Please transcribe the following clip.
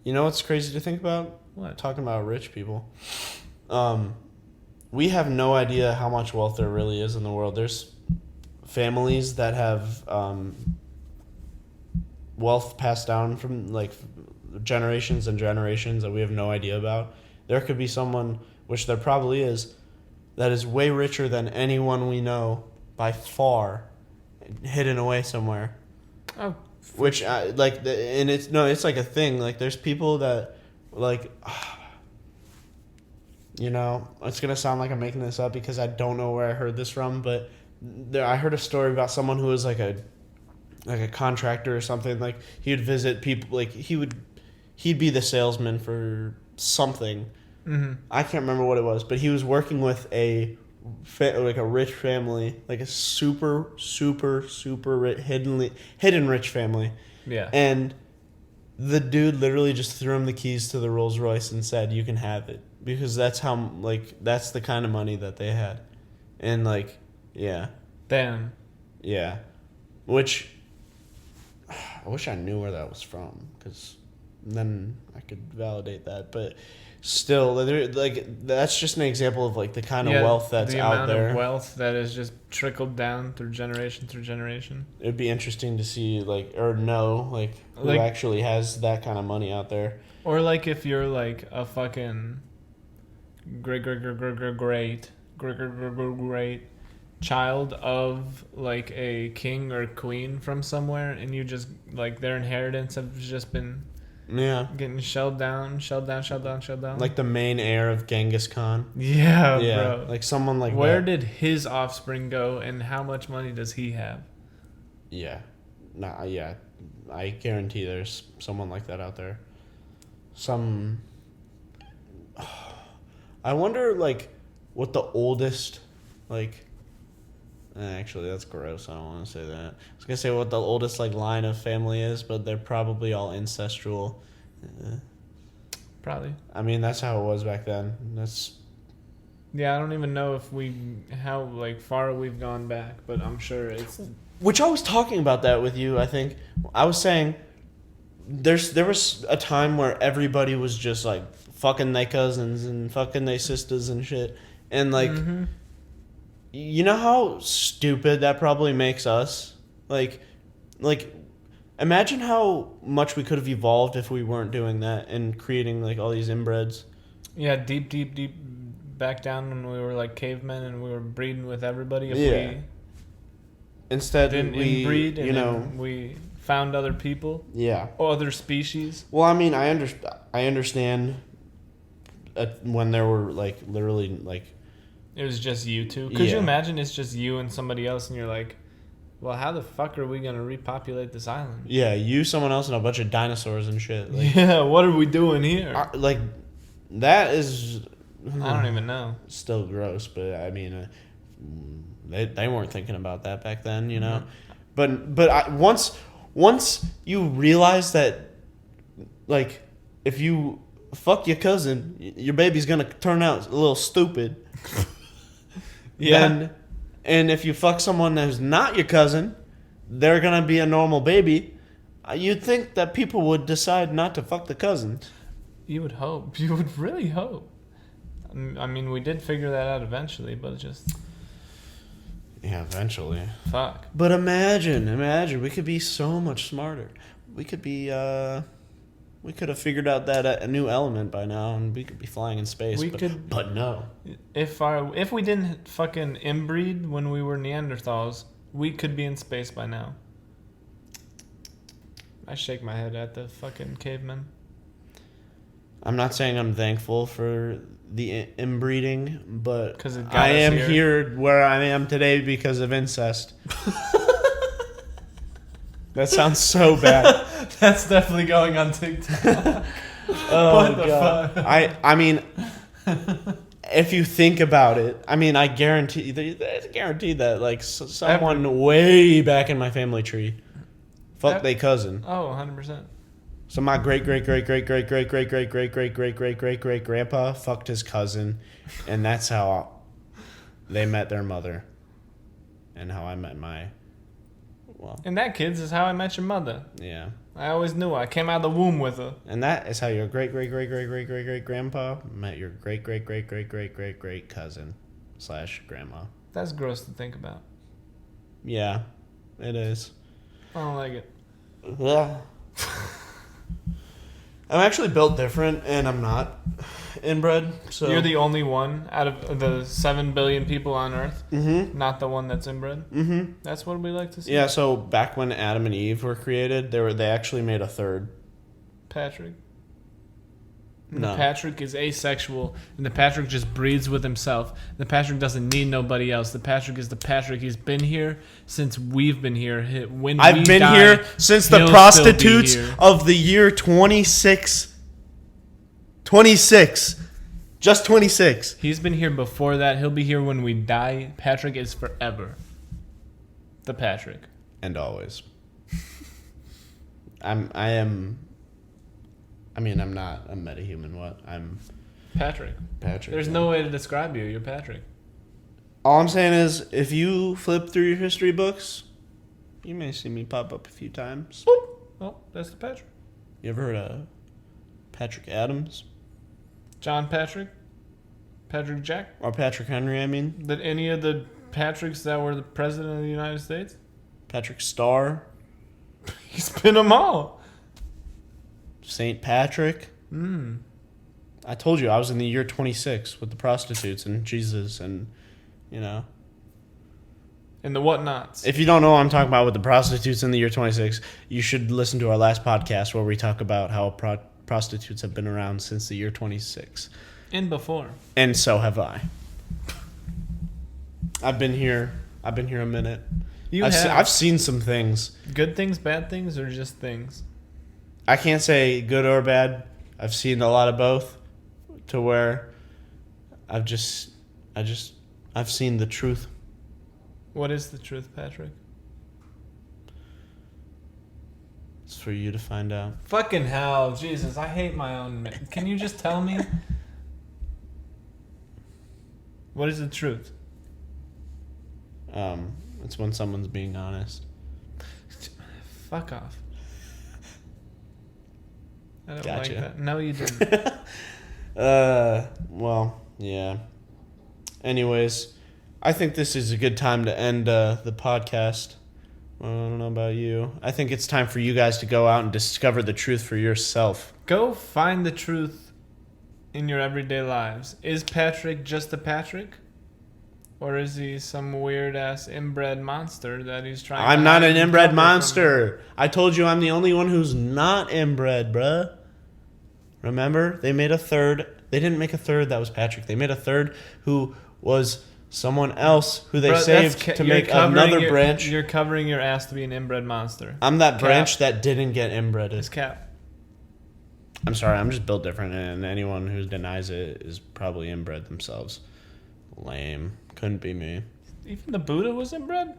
You know what's crazy to think about? What? Talking about rich people. We have no idea how much wealth there really is in the world. There's families that have wealth passed down from like generations and generations that we have no idea about. There could be someone, which there probably is, that is way richer than anyone we know by far, hidden away somewhere. Oh, Which and it's like a thing. Like there's people that like, it's gonna sound like I'm making this up because I don't know where I heard this from, but I heard a story about someone who was like a contractor or something. Like he would visit people, like he'd be the salesman for something. mm-hmm. I can't remember what it was, but he was working with a rich family, like a super rich, hidden rich family. Yeah. And the dude literally just threw him the keys to the Rolls Royce and said, "You can have it," because that's the kind of money that they had, and yeah, Damn. yeah, which I wish I knew where that was from, because then I could validate that, but. Still, that's just an example of the kind of wealth that's out there. The amount of wealth that is just trickled down through generation. It'd be interesting to see who actually has that kind of money out there. Or if you're a fucking great child of a king or queen from somewhere, and you just their inheritance have just been. Yeah. Getting shelled down. Like the main heir of Genghis Khan. Yeah, bro. Like someone like Where that. did his offspring go, and how much money does he have? Yeah. Yeah. I guarantee there's someone like that out there. I wonder, what the oldest, actually, that's gross. I don't want to say that. I was going to say what the oldest, line of family is, but they're probably all ancestral. Probably. I mean, that's how it was back then. Yeah, I don't even know how far we've gone back, but I'm sure it's... Which I was talking about that with you, I think. I was saying there was a time where everybody was just, fucking their cousins and fucking their sisters and shit. And, mm-hmm. You know how stupid that probably makes us? Imagine how much we could have evolved if we weren't doing that and creating, all these inbreds. Yeah, deep back down when we were, cavemen and we were breeding with everybody. If we Instead, didn't inbreed and we found other people. Yeah. Or other species. Well, I mean, I understand when there were, literally, It was just you two. Could you imagine it's just you and somebody else and you're like, well, how the fuck are we going to repopulate this island? Yeah, you, someone else, and a bunch of dinosaurs and shit. Yeah, what are we doing here? That is... I don't even know. Still gross, but I mean, they weren't thinking about that back then, you know? Mm-hmm. But once you realize that, if you fuck your cousin, your baby's going to turn out a little stupid... Yeah. And if you fuck someone who's not your cousin, they're going to be a normal baby. You'd think that people would decide not to fuck the cousins. You would hope. You would really hope. I mean, we did figure that out eventually, but just... Yeah, eventually. Fuck. But imagine. We could be so much smarter. We could be... We could have figured out that a new element by now, and we could be flying in space. But no. If we didn't fucking inbreed when we were Neanderthals, we could be in space by now. I shake my head at the fucking cavemen. I'm not saying I'm thankful for the inbreeding, but I am here where I am today because of incest. That sounds so bad. That's definitely going on TikTok. What the fuck? I mean, if you think about it, I mean, I guarantee that someone way back in my family tree fucked their cousin. Oh, 100%. So my great grandpa fucked his cousin, and that's how they met their mother, and how I met my... Well, and that, kids, is how I met your mother. Yeah. I always knew. I came out of the womb with her. And that is how your great grandpa met your great cousin / grandma. That's gross to think about. Yeah, it is. I don't like it. Yeah. I'm actually built different, and I'm not inbred. So you're the only one out of the 7 billion people on Earth, not the one that's inbred. Mm-hmm. That's what we like to see. Yeah. So back when Adam and Eve were created, they actually made a third. Patrick. No. The Patrick is asexual, and the Patrick just breeds with himself. The Patrick doesn't need nobody else. The Patrick is the Patrick. He's been here since we've been here. I've been here since the prostitutes of the year 26. 26. Just 26. He's been here before that. He'll be here when we die. Patrick is forever. The Patrick. And always. I'm not a metahuman. What? I'm Patrick. Patrick. There's no way to describe you. You're Patrick. All I'm saying is, if you flip through your history books, you may see me pop up a few times. Boop. Oh, that's the Patrick. You ever heard of Patrick Adams? John Patrick? Patrick Jack? Or Patrick Henry, I mean. Did any of the Patricks that were the president of the United States? Patrick Starr? He's been them all. St. Patrick? I told you I was in the year 26 with the prostitutes and Jesus and, And the whatnots. If you don't know what I'm talking about with the prostitutes in the year 26, you should listen to our last podcast where we talk about how prostitutes have been around since the year 26. And before. And so have I. I've been here a minute. I've seen some things. Good things, bad things, or just things? I can't say good or bad. I've seen a lot of both, to where I've seen the truth. What is the truth, Patrick? It's for you to find out. Fucking hell, Jesus! I hate my own. Can you just tell me? What is the truth? It's when someone's being honest. Fuck off. I don't Gotcha. like that. No, you didn't. Well, yeah. Anyways, I think this is a good time to end the podcast. I don't know about you. I think it's time for you guys to go out and discover the truth for yourself. Go find the truth in your everyday lives. Is Patrick just a Patrick? Or is he some weird-ass inbred monster that he's trying to... I'm not an inbred monster. I told you I'm the only one who's not inbred, bruh. Remember? They made a third. They didn't make a third that was Patrick. They made a third who was someone else who they saved to make another branch. You're covering your ass to be an inbred monster. I'm that branch that didn't get inbred. It's cap. I'm sorry. I'm just built different, and anyone who denies it is probably inbred themselves. Lame. Couldn't be me. Even the Buddha was inbred?